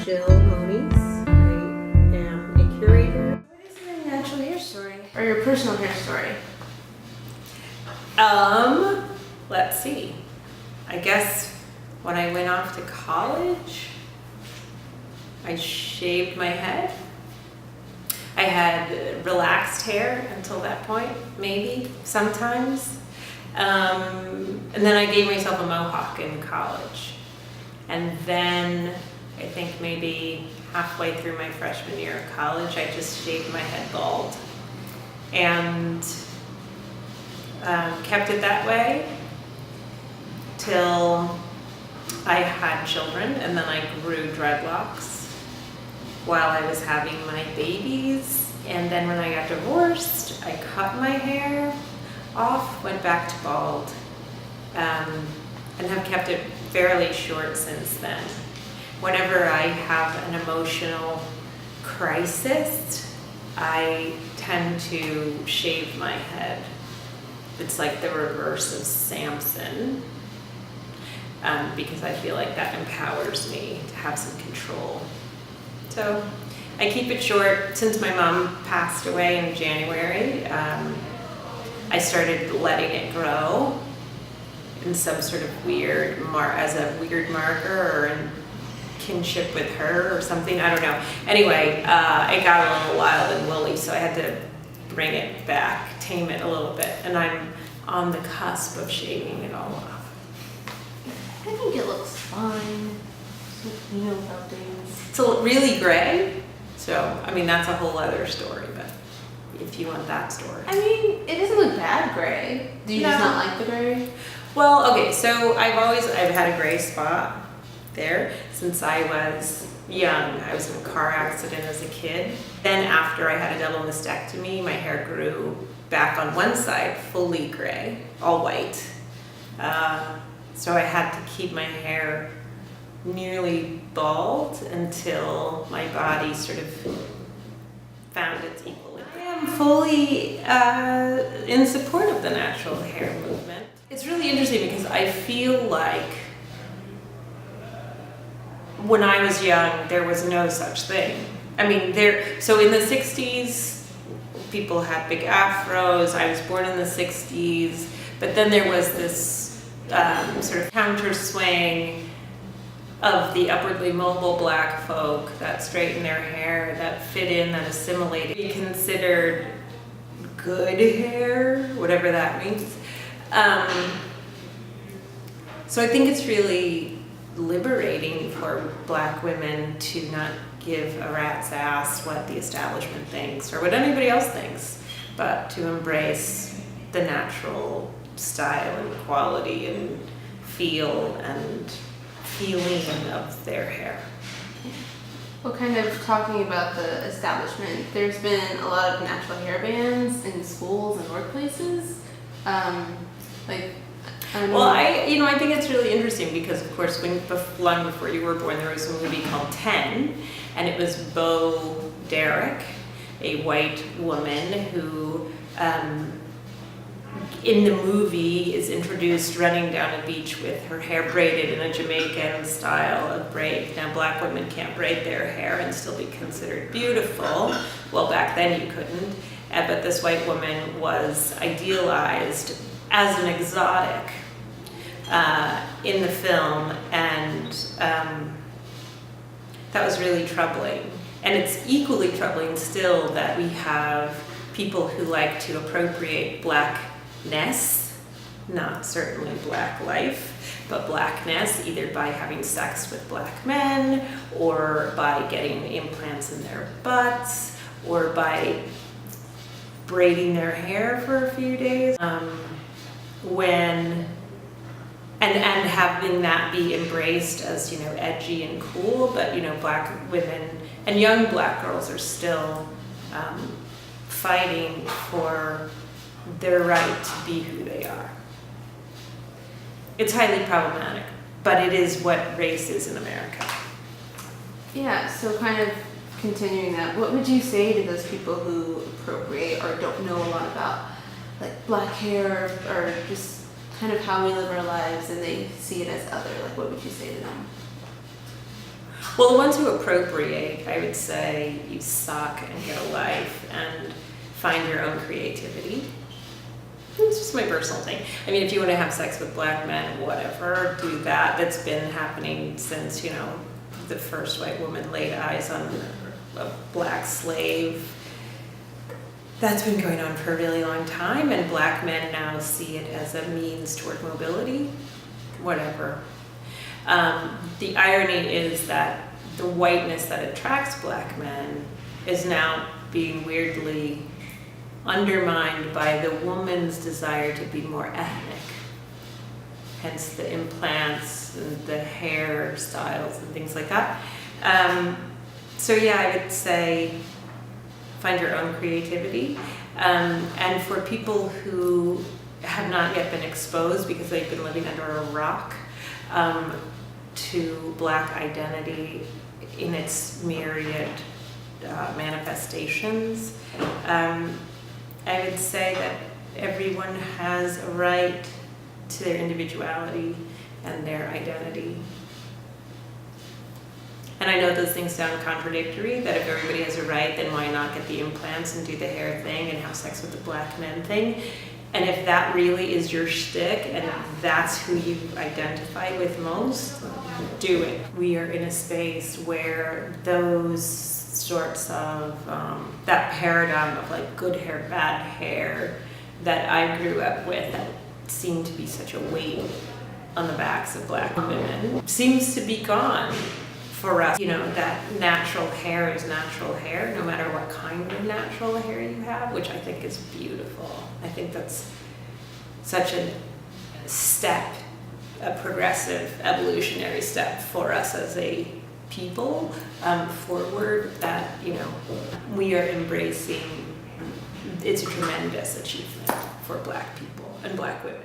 Jill Moniz. I am a curator. What is your natural hair story? Or your personal hair story? Let's see. I guess when I went off to college, I shaved my head. I had relaxed hair until that point, maybe, sometimes. And then I gave myself a mohawk in college. And then I think maybe halfway through my freshman year of college, I just shaved my head bald. And kept it that way till I had children, and then I grew dreadlocks while I was having my babies. And then when I got divorced, I cut my hair off, went back to bald, and have kept it fairly short since then. Whenever I have an emotional crisis, I tend to shave my head. It's like the reverse of Samson, because I feel like that empowers me to have some control. So I keep it short. Since my mom passed away in January, I started letting it grow in some sort of weird as a weird marker or in kinship with her or something. I don't know. Anyway, it got a little wild and woolly, so I had to bring it back, tame it a little bit, and I'm on the cusp of shaving it all off. I think it looks fine. You know about things. It's really gray, so I mean that's a whole other story. But if you want that story, I mean, it doesn't look bad gray. Do you just not like the gray? Well, okay. So I've had a gray spot there since I was young. I was in a car accident as a kid. Then after I had a double mastectomy, my hair grew back on one side, fully gray, all white. So I had to keep my hair nearly bald until my body sort of found its equilibrium. I am fully in support of the natural hair movement. It's really interesting because I feel like when I was young, there was no such thing. I mean, so in the 60s, people had big afros. I was born in the 60s, but then there was this sort of counter swing of the upwardly mobile black folk that straightened their hair, that fit in, that assimilated, be considered good hair, whatever that means. So I think it's really liberating for black women to not give a rat's ass what the establishment thinks or what anybody else thinks, but to embrace the natural style and quality and feel and feeling of their hair. Well, kind of talking about the establishment, there's been a lot of natural hair bans in schools and workplaces. I think it's really interesting because, of course, long before you were born, there was a movie called 10, and it was Bo Derek, a white woman who, in the movie, is introduced running down a beach with her hair braided in a Jamaican style of braid. Now, black women can't braid their hair and still be considered beautiful. Well, back then you couldn't. But this white woman was idealized as an exotic in the film, and that was really troubling. And it's equally troubling still that we have people who like to appropriate blackness, not certainly black life, but blackness, either by having sex with black men, or by getting implants in their butts, or by braiding their hair for a few days. And having that be embraced as, edgy and cool, but, black women and young black girls are still fighting for their right to be who they are. It's highly problematic, but it is what race is in America. Yeah, so kind of continuing that, what would you say to those people who appropriate or don't know a lot about like black hair or just kind of how we live our lives and they see it as other? Like, what would you say to them? Well, the ones who appropriate, I would say you suck and get a life and find your own creativity. It's just my personal thing. I mean, if you want to have sex with black men, whatever, do that. That's been happening since, the first white woman laid eyes on a black slave. That's been going on for a really long time, and black men now see it as a means toward mobility, whatever. The irony is that the whiteness that attracts black men is now being weirdly undermined by the woman's desire to be more ethnic. Hence the implants and the hairstyles and things like that. So yeah, I would say find your own creativity. And for people who have not yet been exposed because they've been living under a rock, to black identity in its myriad manifestations, I would say that everyone has a right to their individuality and their identity. And I know those things sound contradictory, that if everybody has a right, then why not get the implants and do the hair thing and have sex with the black men thing? And if that really is your shtick and that's who you identify with most, do it. We are in a space where those sorts of, that paradigm of like good hair, bad hair that I grew up with that seemed to be such a weight on the backs of black women seems to be gone for us. That natural hair is natural hair, no matter what kind of natural hair you have, which I think is beautiful. I think that's such a step, a progressive evolutionary step for us as a people forward that, we are embracing. It's a tremendous achievement for black people and black women.